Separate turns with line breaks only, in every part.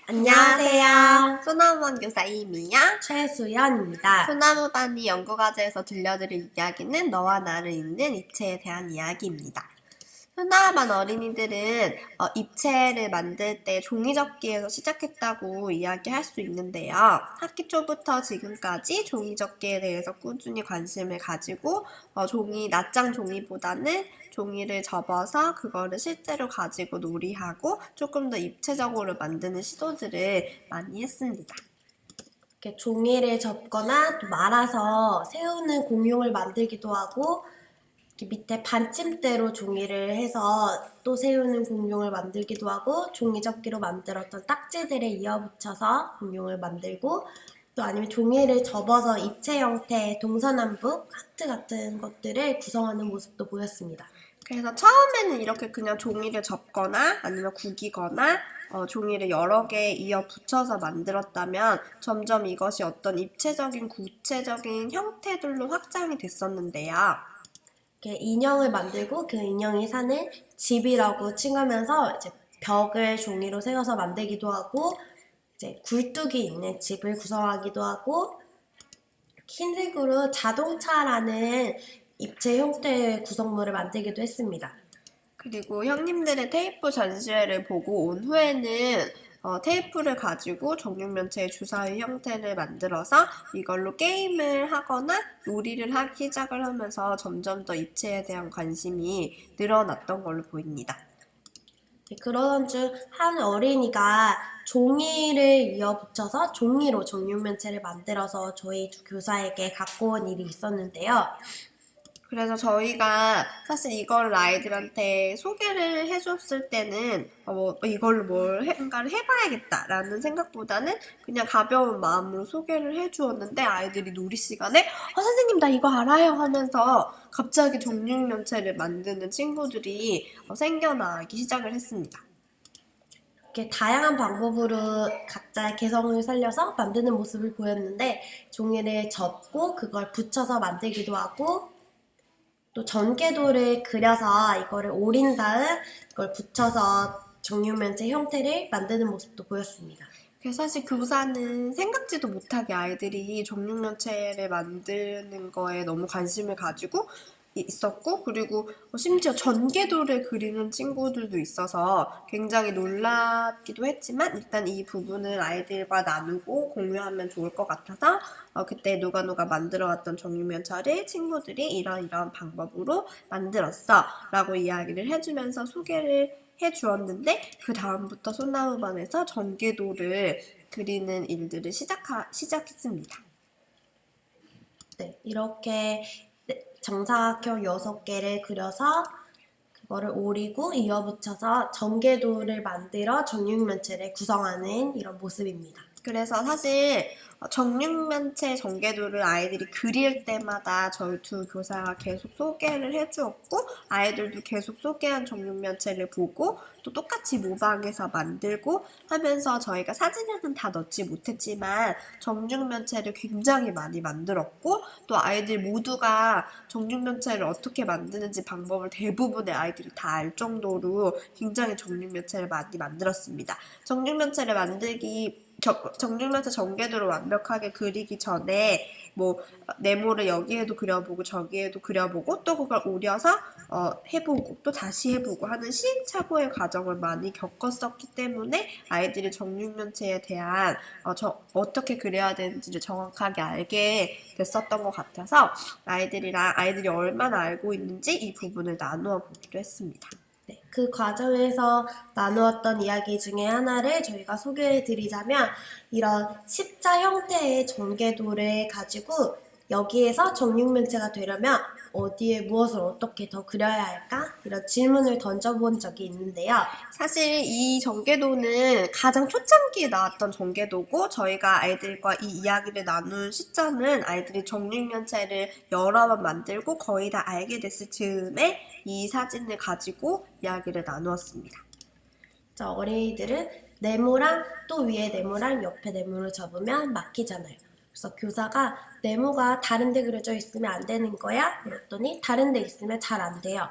안녕하세요.
소나무반 교사 이미야.
최수연입니다.
소나무반이 연구과제에서 들려드릴 이야기는 너와 나를 잇는 입체에 대한 이야기입니다. 소나무반 어린이들은 입체를 만들 때 종이접기에서 시작했다고 이야기할 수 있는데요. 학기 초부터 지금까지 종이접기에 대해서 꾸준히 관심을 가지고 낱장 종이보다는 종이를 접어서 그거를 실제로 가지고 놀이하고 조금 더 입체적으로 만드는 시도들을 많이 했습니다.
이렇게 종이를 접거나 또 말아서 세우는 공룡을 만들기도 하고, 이렇게 밑에 받침대로 종이를 해서 또 세우는 공룡을 만들기도 하고, 종이접기로 만들었던 딱지들을 이어붙여서 공룡을 만들고, 또 아니면 종이를 접어서 입체 형태의 동서남북 하트 같은 것들을 구성하는 모습도 보였습니다.
그래서 처음에는 이렇게 그냥 종이를 접거나 아니면 구기거나 종이를 여러 개 이어 붙여서 만들었다면 점점 이것이 어떤 입체적인 구체적인 형태들로 확장이 됐었는데요.
이렇게 인형을 만들고 그 인형이 사는 집이라고 칭하면서 이제 벽을 종이로 세워서 만들기도 하고, 이제 굴뚝이 있는 집을 구성하기도 하고, 흰색으로 자동차라는 입체 형태의 구성물을 만들기도 했습니다.
그리고 형님들의 테이프 전시회를 보고 온 후에는 테이프를 가지고 정육면체의 주사위 형태를 만들어서 이걸로 게임을 하거나 요리를 하기 시작을 하면서 점점 더 입체에 대한 관심이 늘어났던 걸로 보입니다.
그러던 중 한 어린이가 종이를 이어붙여서 종이로 정육면체를 만들어서 저희 교사에게 갖고 온 일이 있었는데요.
그래서 저희가 사실 이걸 아이들한테 소개를 해줬을 때는 이걸로 뭔가를 해봐야겠다라는 생각보다는 그냥 가벼운 마음으로 소개를 해주었는데 아이들이 놀이 시간에 선생님 나 이거 알아요 하면서 갑자기 정육면체를 만드는 친구들이 생겨나기 시작을 했습니다.
이렇게 다양한 방법으로 각자의 개성을 살려서 만드는 모습을 보였는데, 종이를 접고 그걸 붙여서 만들기도 하고, 또 전개도를 그려서 이거를 오린 다음 이걸 붙여서 정육면체 형태를 만드는 모습도 보였습니다.
그래서 사실 교사는 생각지도 못하게 아이들이 정육면체를 만드는 거에 너무 관심을 가지고 있었고, 그리고 심지어 전개도를 그리는 친구들도 있어서 굉장히 놀랍기도 했지만 일단 이 부분을 아이들과 나누고 공유하면 좋을 것 같아서 그때 누가 만들어왔던 정육면체를 친구들이 이런 방법으로 만들었어 라고 이야기를 해주면서 소개를 해주었는데, 그 다음부터 소나무반에서 전개도를 그리는 일들을 시작했습니다.
네, 이렇게 정사각형 6개를 그려서 그거를 오리고 이어붙여서 전개도를 만들어 정육면체를 구성하는 이런 모습입니다.
그래서 사실 정육면체 전개도를 아이들이 그릴 때마다 저희 두 교사가 계속 소개를 해주었고, 아이들도 계속 소개한 정육면체를 보고 또 똑같이 모방해서 만들고 하면서 저희가 사진에는 다 넣지 못했지만 정육면체를 굉장히 많이 만들었고, 또 아이들 모두가 정육면체를 어떻게 만드는지 방법을 대부분의 아이들이 다 알 정도로 굉장히 정육면체를 많이 만들었습니다. 정육면체를 만들기 정육면체 전개도를 완벽하게 그리기 전에 네모를 여기에도 그려보고 저기에도 그려보고 또 그걸 오려서 해보고 또 다시 해보고 하는 시행착오의 과정을 많이 겪었었기 때문에 아이들이 정육면체에 대한 어떻게 그려야 되는지를 정확하게 알게 됐었던 것 같아서 아이들이 얼마나 알고 있는지 이 부분을 나누어 보기로 했습니다.
네, 그 과정에서 나누었던 이야기 중에 하나를 저희가 소개해 드리자면, 이런 십자 형태의 전개도를 가지고 여기에서 정육면체가 되려면 어디에 무엇을 어떻게 더 그려야 할까? 이런 질문을 던져본 적이 있는데요.
사실 이 전개도는 가장 초창기에 나왔던 전개도고, 저희가 아이들과 이 이야기를 나눈 시점은 아이들이 정육면체를 여러 번 만들고 거의 다 알게 됐을 즈음에 이 사진을 가지고 이야기를 나누었습니다.
자, 어린이들은 네모랑 또 위에 네모랑 옆에 네모를 접으면 막히잖아요. 그래서 교사가 네모가 다른 데 그려져 있으면 안 되는 거야? 그랬더니 다른 데 있으면 잘 안 돼요.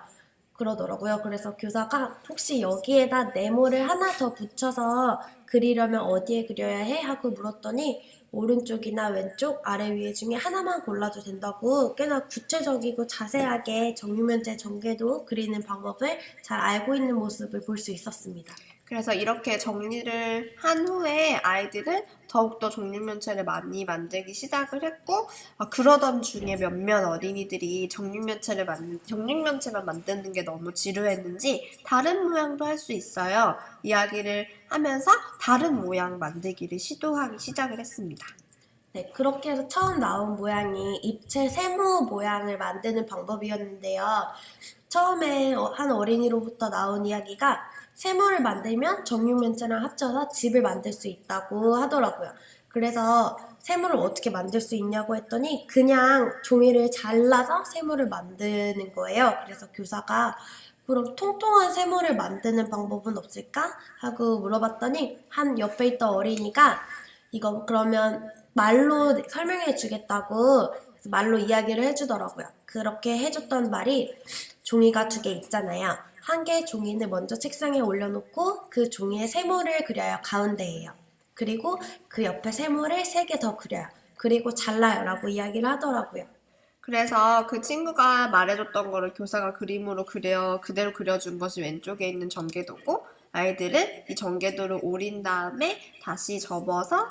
그러더라고요. 그래서 교사가 혹시 여기에다 네모를 하나 더 붙여서 그리려면 어디에 그려야 해? 하고 물었더니 오른쪽이나 왼쪽, 아래, 위에 중에 하나만 골라도 된다고 꽤나 구체적이고 자세하게 정육면체 전개도 그리는 방법을 잘 알고 있는 모습을 볼 수 있었습니다.
그래서 이렇게 정리를 한 후에 아이들은 더욱더 정육면체를 많이 만들기 시작을 했고, 그러던 중에 몇몇 어린이들이 정육면체만 만드는 게 너무 지루했는지 다른 모양도 할 수 있어요. 이야기를 하면서 다른 모양 만들기를 시도하기 시작을 했습니다.
네, 그렇게 해서 처음 나온 모양이 입체 세모 모양을 만드는 방법이었는데요. 처음에 한 어린이로부터 나온 이야기가 세모를 만들면 정육면체랑 합쳐서 집을 만들 수 있다고 하더라고요. 그래서 세모를 어떻게 만들 수 있냐고 했더니 그냥 종이를 잘라서 세모를 만드는 거예요. 그래서 교사가 그럼 통통한 세모를 만드는 방법은 없을까? 하고 물어봤더니 한 옆에 있던 어린이가 이거 그러면 말로 설명해 주겠다고 말로 이야기를 해주더라고요. 그렇게 해줬던 말이 종이가 2개 있잖아요. 한 개의 종이는 먼저 책상에 올려놓고 그 종이에 세모를 그려요. 가운데에요. 그리고 그 옆에 세모를 3개 더 그려요. 그리고 잘라요. 라고 이야기를 하더라고요.
그래서 그 친구가 말해줬던 거를 교사가 그림으로 그대로 그려준 것이 왼쪽에 있는 전개도고, 아이들은 이 전개도를 오린 다음에 다시 접어서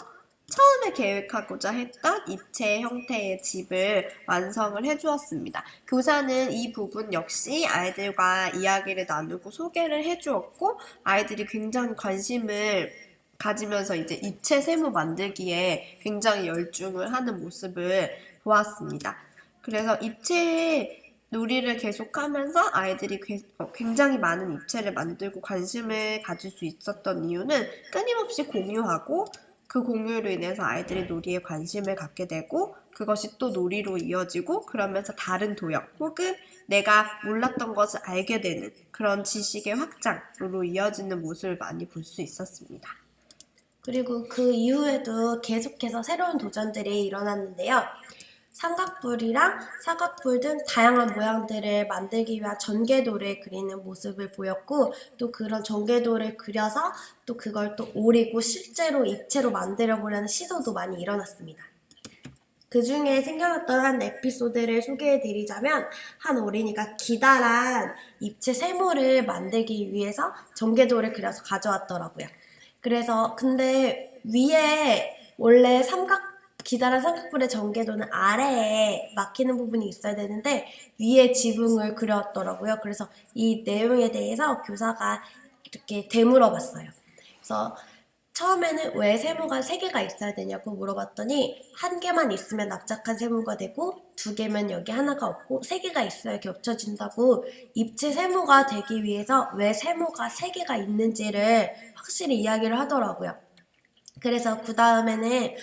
처음에 계획하고자 했던 입체 형태의 집을 완성을 해주었습니다. 교사는 이 부분 역시 아이들과 이야기를 나누고 소개를 해주었고, 아이들이 굉장히 관심을 가지면서 이제 입체 세모 만들기에 굉장히 열중을 하는 모습을 보았습니다. 그래서 입체 놀이를 계속하면서 아이들이 굉장히 많은 입체를 만들고 관심을 가질 수 있었던 이유는 끊임없이 공유하고, 그 공유로 인해서 아이들이 놀이에 관심을 갖게 되고, 그것이 또 놀이로 이어지고, 그러면서 다른 도역 혹은 내가 몰랐던 것을 알게 되는 그런 지식의 확장으로 이어지는 모습을 많이 볼 수 있었습니다.
그리고 그 이후에도 계속해서 새로운 도전들이 일어났는데요. 삼각뿔이랑 사각뿔 등 다양한 모양들을 만들기 위한 전개도를 그리는 모습을 보였고, 또 그런 전개도를 그려서 또 그걸 또 오리고 실제로 입체로 만들어 보려는 시도도 많이 일어났습니다. 그 중에 생겨났던 한 에피소드를 소개해 드리자면, 한 어린이가 기다란 입체 세모를 만들기 위해서 전개도를 그려서 가져왔더라고요. 그래서 근데 위에 원래 기다란 삼각뿔의 전개도는 아래에 막히는 부분이 있어야 되는데 위에 지붕을 그렸더라고요. 그래서 이 내용에 대해서 교사가 이렇게 되물어봤어요. 그래서 처음에는 왜 세모가 3개가 있어야 되냐고 물어봤더니 1개만 있으면 납작한 세모가 되고 2개면 여기 하나가 없고 3개가 있어야 겹쳐진다고, 입체 세모가 되기 위해서 왜 세모가 3개가 있는지를 확실히 이야기를 하더라고요. 그래서 그 다음에는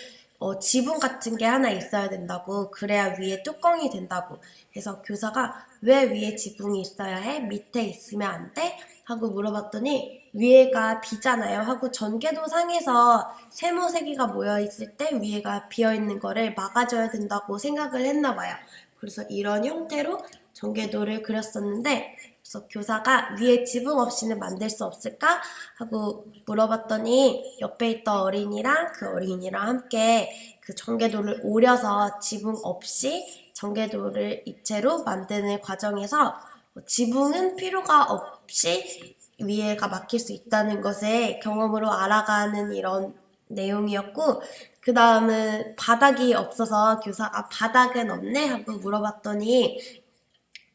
지붕 같은 게 하나 있어야 된다고, 그래야 위에 뚜껑이 된다고 해서 교사가 왜 위에 지붕이 있어야 해? 밑에 있으면 안 돼? 하고 물어봤더니 위에가 비잖아요 하고, 전개도 상에서 세모 3개가 모여있을 때 위에가 비어있는 거를 막아줘야 된다고 생각을 했나 봐요. 그래서 이런 형태로 전개도를 그렸었는데, 그래서 교사가 위에 지붕 없이는 만들 수 없을까? 하고 물어봤더니 옆에 있던 어린이랑 그 어린이랑 함께 그 전개도를 오려서 지붕 없이 전개도를 입체로 만드는 과정에서 지붕은 필요가 없이 위에가 막힐 수 있다는 것을 경험으로 알아가는 이런 내용이었고, 그 다음은 바닥이 없어서 교사가 바닥은 없네? 하고 물어봤더니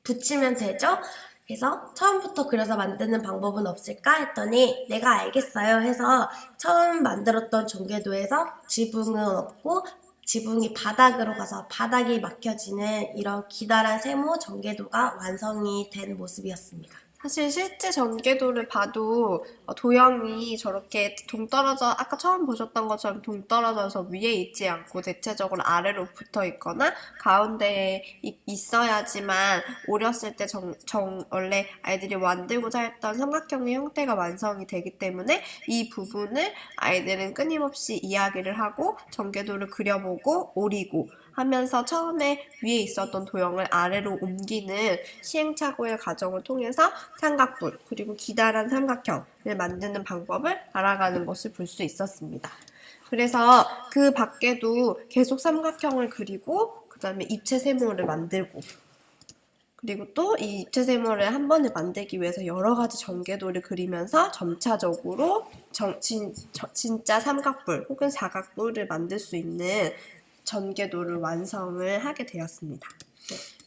붙이면 되죠? 그래서 처음부터 그려서 만드는 방법은 없을까 했더니 내가 알겠어요 해서 처음 만들었던 전개도에서 지붕은 없고 지붕이 바닥으로 가서 바닥이 막혀지는 이런 기다란 세모 전개도가 완성이 된 모습이었습니다.
사실 실제 전개도를 봐도 도형이 저렇게 동떨어져, 아까 처음 보셨던 것처럼 동떨어져서 위에 있지 않고 대체적으로 아래로 붙어 있거나 가운데에 있어야지만 오렸을 때 원래 아이들이 만들고자 했던 삼각형의 형태가 완성이 되기 때문에 이 부분을 아이들은 끊임없이 이야기를 하고 전개도를 그려보고 오리고 하면서 처음에 위에 있었던 도형을 아래로 옮기는 시행착오의 과정을 통해서 삼각뿔 그리고 기다란 삼각형을 만드는 방법을 알아가는 것을 볼 수 있었습니다. 그래서 그 밖에도 계속 삼각형을 그리고 그 다음에 입체 세모를 만들고 그리고 또 이 입체 세모를 한 번에 만들기 위해서 여러 가지 전개도를 그리면서 점차적으로 진짜 삼각뿔 혹은 사각뿔을 만들 수 있는 전개도를 완성을 하게 되었습니다.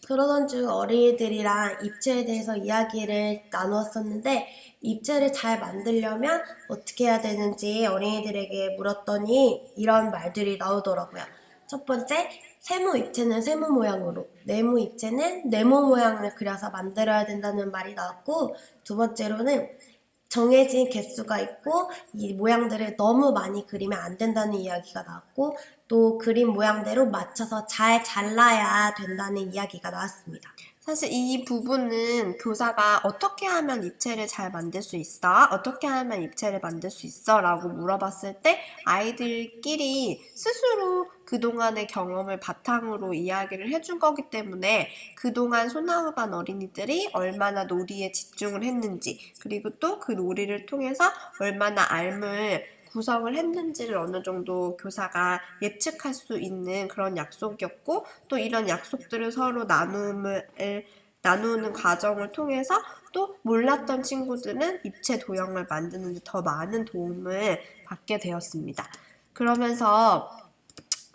그러던 중 어린이들이랑 입체에 대해서 이야기를 나누었었는데 입체를 잘 만들려면 어떻게 해야 되는지 어린이들에게 물었더니 이런 말들이 나오더라고요. 첫 번째, 세모 입체는 세모 모양으로, 네모 입체는 네모 모양을 그려서 만들어야 된다는 말이 나왔고, 두 번째로는 정해진 개수가 있고 이 모양들을 너무 많이 그리면 안 된다는 이야기가 나왔고, 또 그림 모양대로 맞춰서 잘 잘라야 된다는 이야기가 나왔습니다.
사실 이 부분은 교사가 어떻게 하면 입체를 잘 만들 수 있어? 어떻게 하면 입체를 만들 수 있어? 라고 물어봤을 때 아이들끼리 스스로 그동안의 경험을 바탕으로 이야기를 해준 거기 때문에 그동안 소나무반 어린이들이 얼마나 놀이에 집중을 했는지 그리고 또 그 놀이를 통해서 얼마나 알을 구성을 했는지를 어느 정도 교사가 예측할 수 있는 그런 약속이었고 또 이런 약속들을 서로 나누는 과정을 통해서 또 몰랐던 친구들은 입체 도형을 만드는 데 더 많은 도움을 받게 되었습니다. 그러면서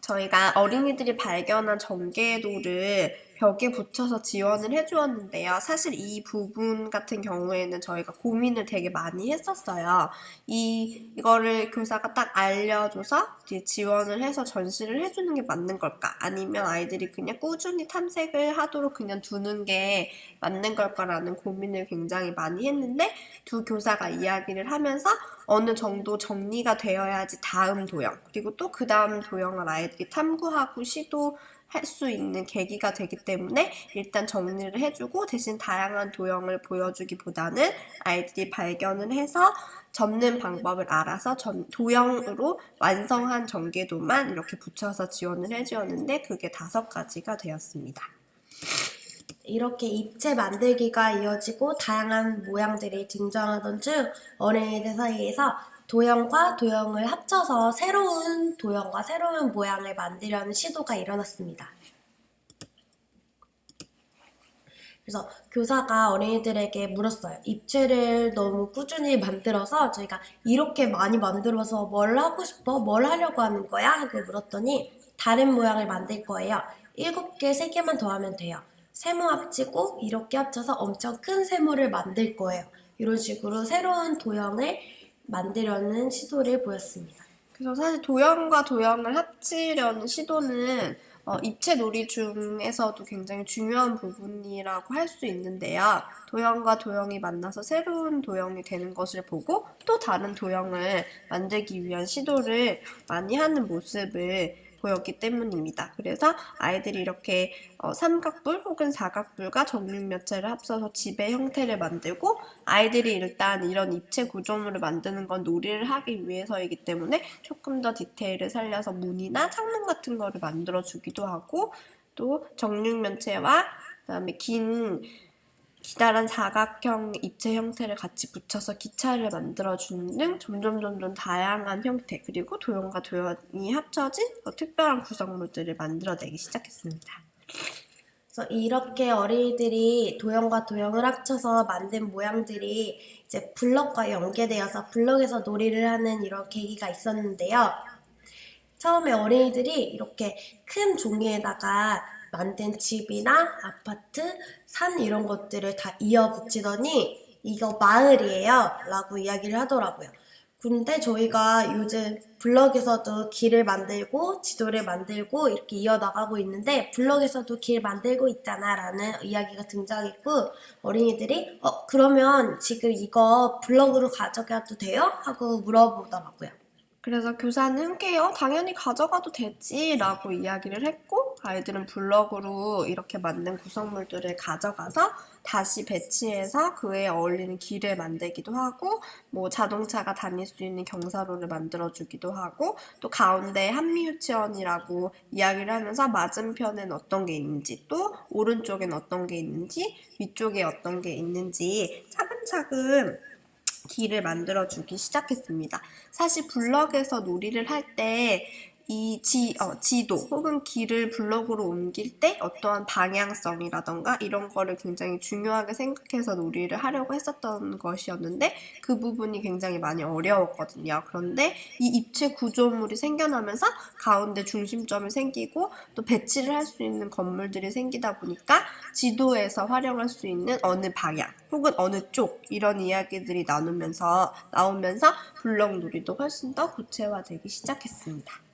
저희가 어린이들이 발견한 전개도를 벽에 붙여서 지원을 해주었는데요. 사실 이 부분 같은 경우에는 저희가 고민을 되게 많이 했었어요. 이거를 교사가 딱 알려줘서 지원을 해서 전시를 해주는 게 맞는 걸까? 아니면 아이들이 그냥 꾸준히 탐색을 하도록 그냥 두는 게 맞는 걸까라는 고민을 굉장히 많이 했는데 두 교사가 이야기를 하면서 어느 정도 정리가 되어야지 다음 도형 그리고 또 그 다음 도형을 아이들이 탐구하고 시도할 수 있는 계기가 되기 때문에 일단 정리를 해주고 대신 다양한 도형을 보여주기보다는 아이들이 발견을 해서 접는 방법을 알아서 도형으로 완성한 전개도만 이렇게 붙여서 지원을 해주었는데 그게 5가지가 되었습니다.
이렇게 입체 만들기가 이어지고 다양한 모양들이 등장하던 중 어린이들 사이에서 도형과 도형을 합쳐서 새로운 도형과 새로운 모양을 만들려는 시도가 일어났습니다. 그래서 교사가 어린이들에게 물었어요. 입체를 너무 꾸준히 만들어서 저희가 이렇게 많이 만들어서 뭘 하고 싶어? 뭘 하려고 하는 거야? 하고 물었더니 다른 모양을 만들 거예요. 7개, 3개만 더 하면 돼요. 세모 합치고 이렇게 합쳐서 엄청 큰 세모를 만들 거예요. 이런 식으로 새로운 도형을 만들려는 시도를 보였습니다.
그래서 사실 도형과 도형을 합치려는 시도는 입체 놀이 중에서도 굉장히 중요한 부분이라고 할 수 있는데요. 도형과 도형이 만나서 새로운 도형이 되는 것을 보고 또 다른 도형을 만들기 위한 시도를 많이 하는 모습을 보였기 때문입니다. 그래서 아이들이 이렇게 삼각뿔 혹은 사각뿔과 정육면체를 합쳐서 집의 형태를 만들고 아이들이 일단 이런 입체 구조물을 만드는 건 놀이를 하기 위해서이기 때문에 조금 더 디테일을 살려서 문이나 창문 같은 거를 만들어 주기도 하고 또 정육면체와 그다음에 기다란 사각형 입체 형태를 같이 붙여서 기차를 만들어주는 등 점점 다양한 형태 그리고 도형과 도형이 합쳐진 특별한 구성물들을 만들어내기 시작했습니다.
그래서 이렇게 어린이들이 도형과 도형을 합쳐서 만든 모양들이 이제 블럭과 연계되어서 블럭에서 놀이를 하는 이런 계기가 있었는데요. 처음에 어린이들이 이렇게 큰 종이에다가 만든 집이나 아파트, 산 이런 것들을 다 이어 붙이더니 이거 마을이에요 라고 이야기를 하더라고요. 근데 저희가 요즘 블럭에서도 길을 만들고 지도를 만들고 이렇게 이어나가고 있는데 블럭에서도 길 만들고 있잖아 라는 이야기가 등장했고 어린이들이 그러면 지금 이거 블럭으로 가져가도 돼요? 하고 물어보더라고요.
그래서 교사는 흔쾌히 당연히 가져가도 되지 라고 이야기를 했고 아이들은 블럭으로 이렇게 만든 구성물들을 가져가서 다시 배치해서 그에 어울리는 길을 만들기도 하고, 뭐 자동차가 다닐 수 있는 경사로를 만들어주기도 하고, 또 가운데 한미유치원이라고 이야기를 하면서 맞은편엔 어떤 게 있는지, 또 오른쪽엔 어떤 게 있는지, 위쪽에 어떤 게 있는지 차근차근 길을 만들어주기 시작했습니다. 사실 블럭에서 놀이를 할 때 이 지도 혹은 길을 블럭으로 옮길 때 어떠한 방향성이라던가 이런 거를 굉장히 중요하게 생각해서 놀이를 하려고 했었던 것이었는데 그 부분이 굉장히 많이 어려웠거든요. 그런데 이 입체 구조물이 생겨나면서 가운데 중심점이 생기고 또 배치를 할 수 있는 건물들이 생기다 보니까 지도에서 활용할 수 있는 어느 방향 혹은 어느 쪽 이런 이야기들이 나오면서 블럭 놀이도 훨씬 더 구체화되기 시작했습니다.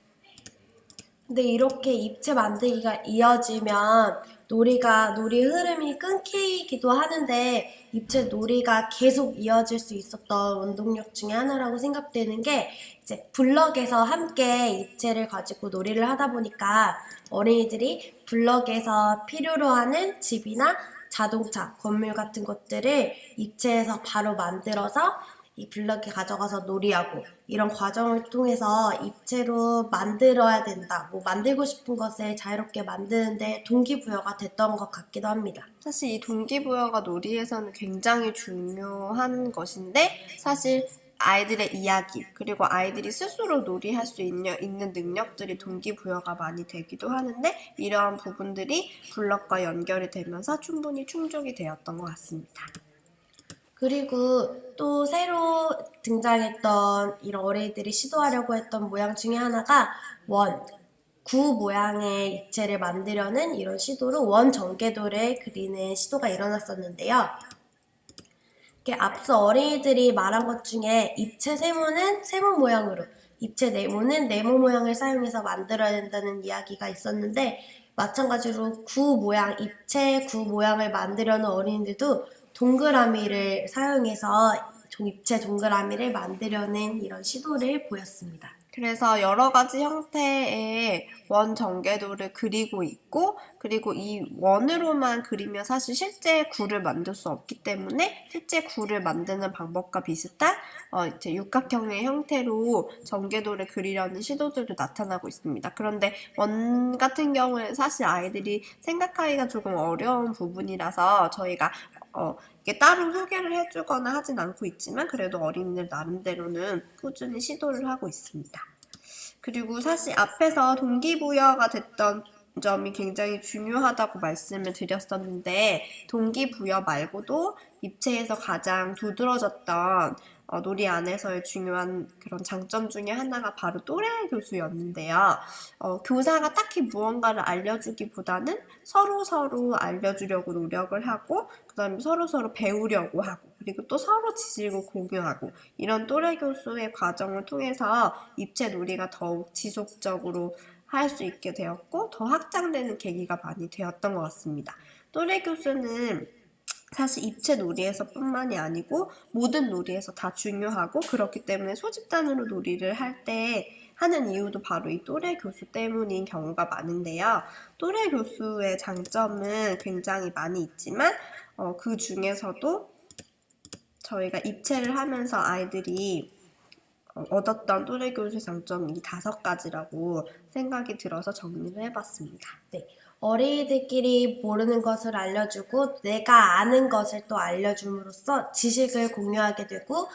근데 이렇게 입체 만들기가 이어지면 놀이 흐름이 끊기기도 하는데 입체 놀이가 계속 이어질 수 있었던 원동력 중에 하나라고 생각되는 게 이제 블럭에서 함께 입체를 가지고 놀이를 하다 보니까 어린이들이 블럭에서 필요로 하는 집이나 자동차, 건물 같은 것들을 입체에서 바로 만들어서 이 블럭에 가져가서 놀이하고 이런 과정을 통해서 입체로 만들어야 된다. 뭐 만들고 싶은 것을 자유롭게 만드는데 동기부여가 됐던 것 같기도 합니다.
사실 이 동기부여가 놀이에서는 굉장히 중요한 것인데 사실 아이들의 이야기 그리고 아이들이 스스로 놀이할 수 있는 능력들이 동기부여가 많이 되기도 하는데 이러한 부분들이 블럭과 연결이 되면서 충분히 충족이 되었던 것 같습니다.
그리고 또 새로 등장했던 이런 어린이들이 시도하려고 했던 모양 중에 하나가 구 모양의 입체를 만들려는 이런 시도로 원 전개도를 그리는 시도가 일어났었는데요. 앞서 어린이들이 말한 것 중에 입체 세모는 세모 모양으로, 입체 네모는 네모 모양을 사용해서 만들어야 된다는 이야기가 있었는데 마찬가지로 입체 구 모양을 만들려는 어린이들도 동그라미를 사용해서 입체 동그라미를 만들려는 이런 시도를 보였습니다.
그래서 여러 가지 형태의 원 전개도를 그리고 있고 그리고 이 원으로만 그리면 사실 실제 구를 만들 수 없기 때문에 실제 구를 만드는 방법과 비슷한 이제 육각형의 형태로 전개도를 그리려는 시도들도 나타나고 있습니다. 그런데 원 같은 경우는 사실 아이들이 생각하기가 조금 어려운 부분이라서 저희가 이게 따로 소개를 해주거나 하진 않고 있지만 그래도 어린이들 나름대로는 꾸준히 시도를 하고 있습니다. 그리고 사실 앞에서 동기부여가 됐던 점이 굉장히 중요하다고 말씀을 드렸었는데 동기부여 말고도 입체에서 가장 두드러졌던 놀이 안에서의 중요한 그런 장점 중에 하나가 바로 또래 교수였는데요. 교사가 딱히 무언가를 알려주기보다는 서로 알려주려고 노력을 하고 그 다음에 서로 배우려고 하고 그리고 또 서로 지식을 공유하고 이런 또래 교수의 과정을 통해서 입체 놀이가 더욱 지속적으로 할 수 있게 되었고 더 확장되는 계기가 많이 되었던 것 같습니다. 또래 교수는 사실 입체 놀이에서 뿐만이 아니고 모든 놀이에서 다 중요하고 그렇기 때문에 소집단으로 놀이를 할 때 하는 이유도 바로 이 또래 교수 때문인 경우가 많은데요. 또래 교수의 장점은 굉장히 많이 있지만 그 중에서도 저희가 입체를 하면서 아이들이 얻었던 또래 교수 장점이 5가지라고 생각이 들어서 정리를 해봤습니다.
네. 어린이들끼리 모르는 것을 알려주고 내가 아는 것을 또 알려줌으로써 지식을 공유하게 되고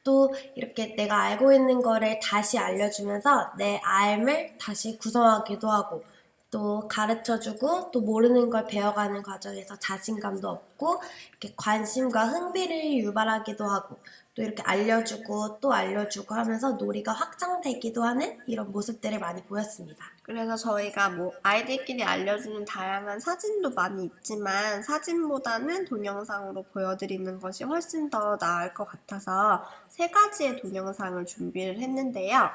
또 이렇게 내가 알고 있는 거를 다시 알려주면서 내 알을 다시 구성하기도 하고 또 가르쳐주고 또 모르는 걸 배워가는 과정에서 자신감도 얻고 이렇게 관심과 흥미를 유발하기도 하고 또 이렇게 알려주고 또 알려주고 하면서 놀이가 확장되기도 하는 이런 모습들을 많이 보였습니다.
그래서 저희가 아이들끼리 알려주는 다양한 사진도 많이 있지만 사진보다는 동영상으로 보여드리는 것이 훨씬 더 나을 것 같아서 3가지의 동영상을 준비를 했는데요.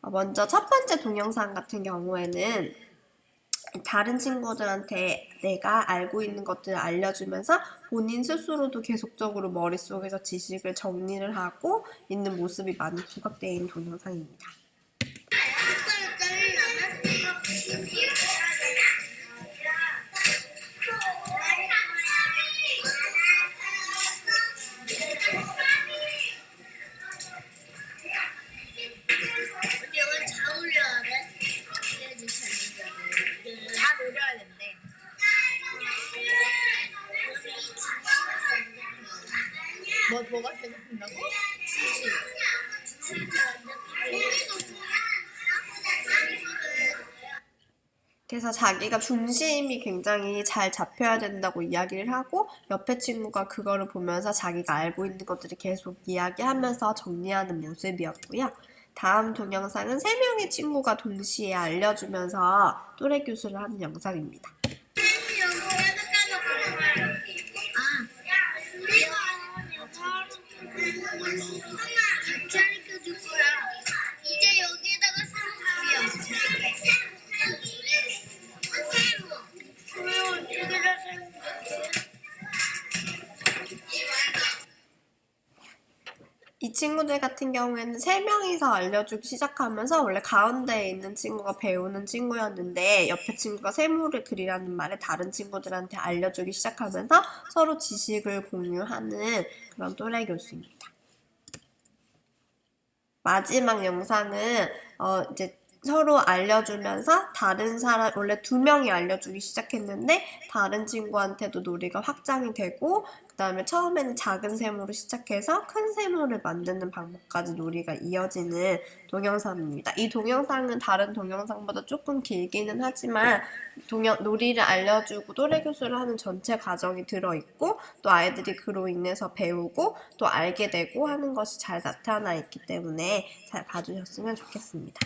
먼저 첫 번째 동영상 같은 경우에는 다른 친구들한테 내가 알고 있는 것들을 알려주면서 본인 스스로도 계속적으로 머릿속에서 지식을 정리를 하고 있는 모습이 많이 부각되어 있는 동영상입니다. 그래서 자기가 중심이 굉장히 잘 잡혀야 된다고 이야기를 하고 옆에 친구가 그거를 보면서 자기가 알고 있는 것들을 계속 이야기하면서 정리하는 모습이었고요. 다음 동영상은 3명의 친구가 동시에 알려주면서 또래 교수를 하는 영상입니다.
이제 여기다가
이 친구들 같은 경우에는 3명이서 알려주기 시작하면서 원래 가운데에 있는 친구가 배우는 친구였는데 옆에 친구가 세모를 그리라는 말에 다른 친구들한테 알려주기 시작하면서 서로 지식을 공유하는 그런 또래 교수입니다. 마지막 영상은 이제 서로 알려주면서 다른 사람, 원래 2명이 알려주기 시작했는데 다른 친구한테도 놀이가 확장이 되고 그 다음에 처음에는 작은 세모로 시작해서 큰 세모를 만드는 방법까지 놀이가 이어지는 동영상입니다. 이 동영상은 다른 동영상보다 조금 길기는 하지만 놀이를 알려주고 또래 교수를 하는 전체 과정이 들어있고 또 아이들이 그로 인해서 배우고 또 알게 되고 하는 것이 잘 나타나 있기 때문에 잘 봐주셨으면 좋겠습니다.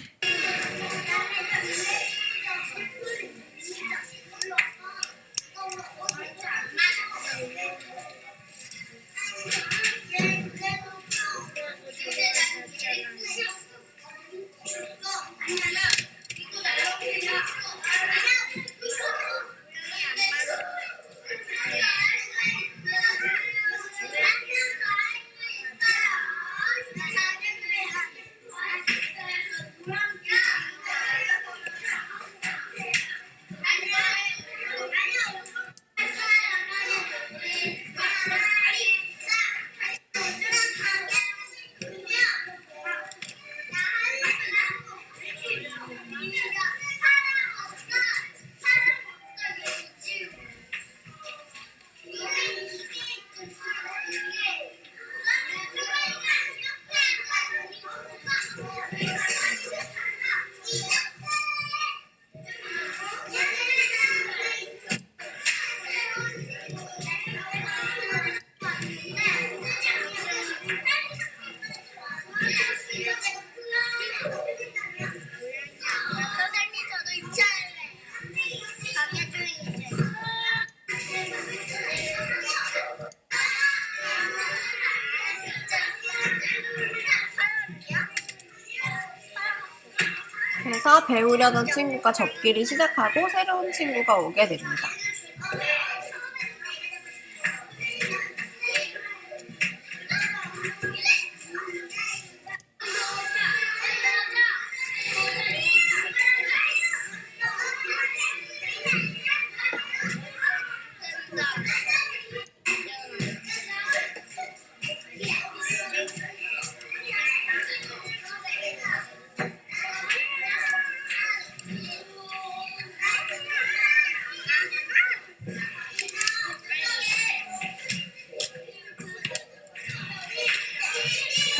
그래서 배우려던 친구가 접기를 시작하고 새로운 친구가 오게 됩니다.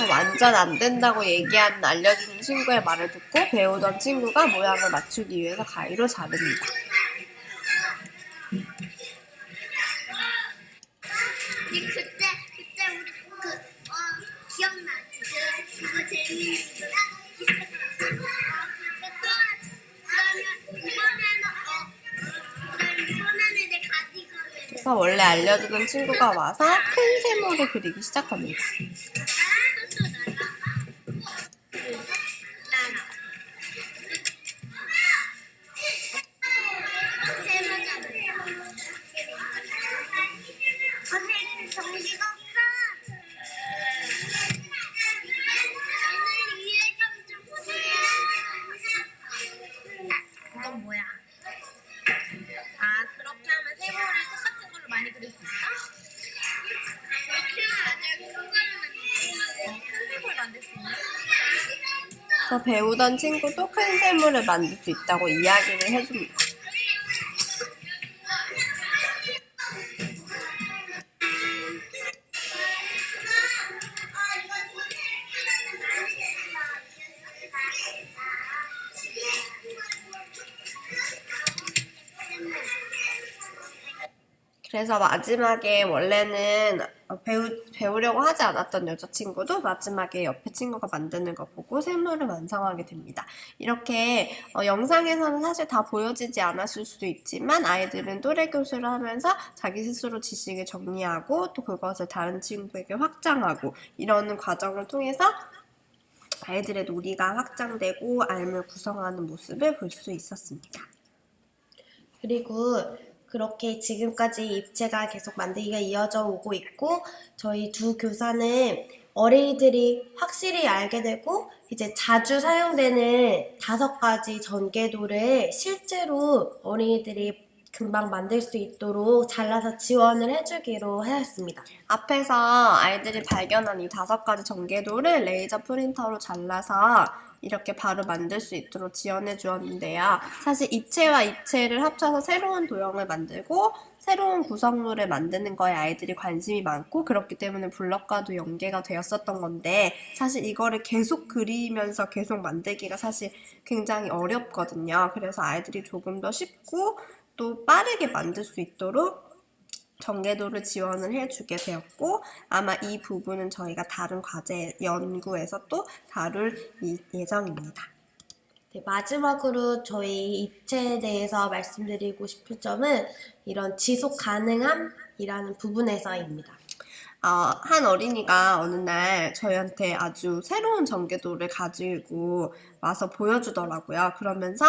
완전 안 된다고 알려주는 친구의 말을 듣고 배우던 친구가 모양을 맞추기 위해서 가위로 자릅니다.
그때 우리 기억나지? 그거 재밌는 거.
그래서 원래 알려주던 친구가 와서 큰 세모를 그리기 시작합니다.
이건 뭐야? 아, 그렇게 하면 세모를 똑같은 걸로 많이 그릴 수 있어? 그렇게 하면 큰 세모를 만들 수 있나?
그래서 배우던 친구도 큰 세모를 만들 수 있다고 이야기를 해줍니다. 그래서 마지막에 원래는 배우려고 하지 않았던 여자친구도 마지막에 옆에 친구가 만드는 거 보고 세모를 완성하게 됩니다. 이렇게 영상에서는 사실 다 보여지지 않았을 수도 있지만 아이들은 또래 교수를 하면서 자기 스스로 지식을 정리하고 또 그것을 다른 친구에게 확장하고 이러는 과정을 통해서 아이들의 놀이가 확장되고 알을 구성하는 모습을 볼 수 있었습니다.
그리고 그렇게 지금까지 입체가 계속 만들기가 이어져 오고 있고 저희 두 교사는 어린이들이 확실히 알게 되고 이제 자주 사용되는 5가지 전개도를 실제로 어린이들이 금방 만들 수 있도록 잘라서 지원을 해주기로 하였습니다.
앞에서 아이들이 발견한 이 5가지 전개도를 레이저 프린터로 잘라서 이렇게 바로 만들 수 있도록 지원해 주었는데요. 사실 입체와 입체를 합쳐서 새로운 도형을 만들고 새로운 구성물을 만드는 거에 아이들이 관심이 많고 그렇기 때문에 블럭과도 연계가 되었었던 건데 사실 이거를 계속 그리면서 계속 만들기가 사실 굉장히 어렵거든요. 그래서 아이들이 조금 더 쉽고 또 빠르게 만들 수 있도록 전개도를 지원을 해주게 되었고 아마 이 부분은 저희가 다른 과제 연구에서 또 다룰 예정입니다.
네, 마지막으로 저희 입체에 대해서 말씀드리고 싶은 점은 이런 지속 가능함이라는 부분에서입니다.
한 어린이가 어느 날 저희한테 아주 새로운 전개도를 가지고 와서 보여주더라고요. 그러면서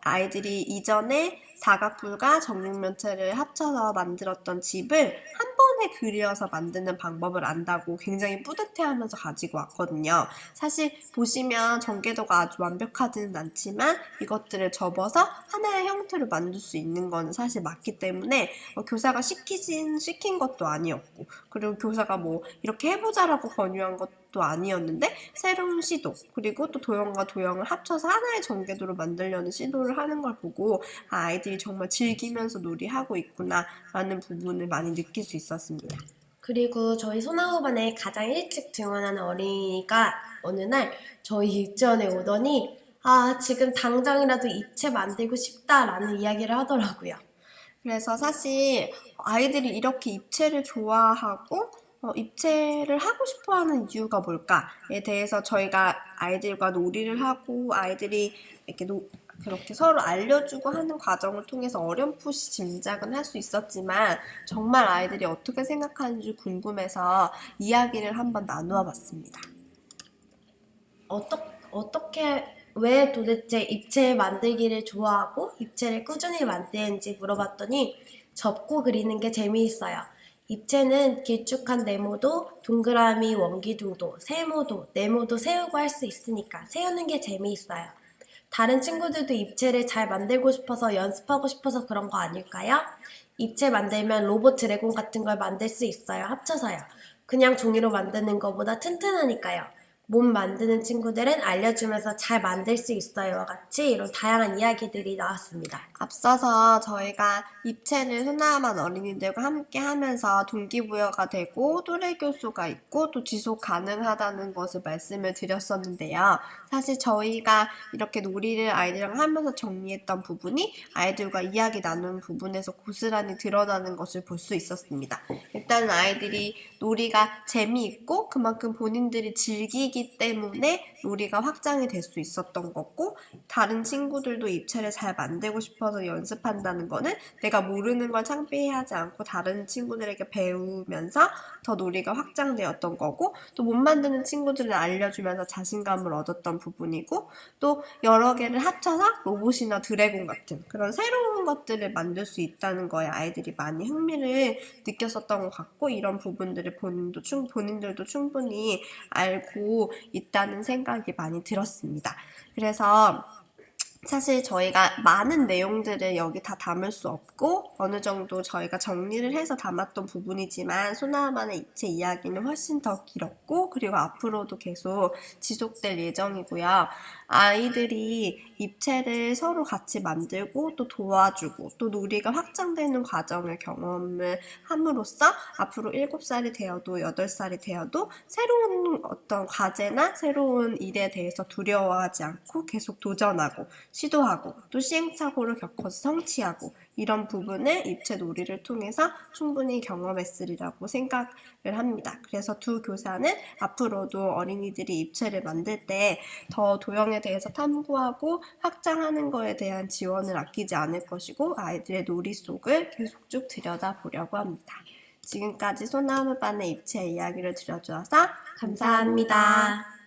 아이들이 이전에 사각뿔과 정육면체를 합쳐서 만들었던 집을 한 번에 그려서 만드는 방법을 안다고 굉장히 뿌듯해하면서 가지고 왔거든요. 사실 보시면 전개도가 아주 완벽하지는 않지만 이것들을 접어서 하나의 형태로 만들 수 있는 건 사실 맞기 때문에 교사가 시킨 것도 아니었고 그리고 교사가 뭐 이렇게 해보자라고 권유한 것도 아니었는데 새로운 시도 그리고 또 도형과 도형을 합쳐서 하나의 전개도로 만들려는 시도를 하는 걸 보고 아이들이 정말 즐기면서 놀이하고 있구나 라는 부분을 많이 느낄 수 있었습니다.
그리고 저희 소나무반에 가장 일찍 등원하는 어린이가 어느 날 저희 유치원에 오더니 지금 당장이라도 입체 만들고 싶다라는 이야기를 하더라고요.
그래서 사실 아이들이 이렇게 입체를 좋아하고 입체를 하고 싶어하는 이유가 뭘까에 대해서 저희가 아이들과 놀이를 하고 아이들이 이렇게 그렇게 서로 알려주고 하는 과정을 통해서 어렴풋이 짐작은 할 수 있었지만 정말 아이들이 어떻게 생각하는지 궁금해서 이야기를 한번 나누어 봤습니다.
왜 도대체 입체 만들기를 좋아하고 입체를 꾸준히 만드는지 물어봤더니 접고 그리는 게 재미있어요. 입체는 길쭉한 네모도, 동그라미, 원기둥도, 세모도, 네모도 세우고 할 수 있으니까 세우는 게 재미있어요. 다른 친구들도 입체를 잘 만들고 싶어서 연습하고 싶어서 그런 거 아닐까요? 입체 만들면 로봇 드래곤 같은 걸 만들 수 있어요. 합쳐서요. 그냥 종이로 만드는 것보다 튼튼하니까요. 몸 만드는 친구들은 알려주면서 잘 만들 수 있어요와 같이 이런 다양한 이야기들이 나왔습니다.
앞서서 저희가 입체를 소나만 어린이들과 함께 하면서 동기부여가 되고 또래 교수가 있고 또 지속 가능하다는 것을 말씀을 드렸었는데요. 사실 저희가 이렇게 놀이를 아이들이랑 하면서 정리했던 부분이 아이들과 이야기 나눈 부분에서 고스란히 드러나는 것을 볼 수 있었습니다. 일단 아이들이 놀이가 재미있고 그만큼 본인들이 즐기기 때문에 놀이가 확장이 될 수 있었던 거고 다른 친구들도 입체를 잘 만들고 싶어서 연습한다는 거는 내가 모르는 걸 창피해하지 않고 다른 친구들에게 배우면서 더 놀이가 확장되었던 거고 또 못 만드는 친구들을 알려주면서 자신감을 얻었던 부분이고 또 여러 개를 합쳐서 로봇이나 드래곤 같은 그런 새로운 것들을 만들 수 있다는 거에 아이들이 많이 흥미를 느꼈었던 것 같고 이런 부분들을 본인들도 충분히 알고 있다는 생각이 많이 들었습니다. 그래서 사실 저희가 많은 내용들을 여기 다 담을 수 없고 어느 정도 저희가 정리를 해서 담았던 부분이지만 소나만의 입체 이야기는 훨씬 더 길었고 그리고 앞으로도 계속 지속될 예정이고요. 아이들이 입체를 서로 같이 만들고 또 도와주고 또 놀이가 확장되는 과정을 경험을 함으로써 앞으로 7살이 되어도 8살이 되어도 새로운 어떤 과제나 새로운 일에 대해서 두려워하지 않고 계속 도전하고 시도하고 또 시행착오를 겪어서 성취하고 이런 부분을 입체 놀이를 통해서 충분히 경험했으리라고 생각을 합니다. 그래서 두 교사는 앞으로도 어린이들이 입체를 만들 때 더 도형에 대해서 탐구하고 확장하는 거에 대한 지원을 아끼지 않을 것이고 아이들의 놀이 속을 계속 쭉 들여다보려고 합니다. 지금까지 소나무반의 입체 이야기를 들려주셔서 감사합니다.
감사합니다.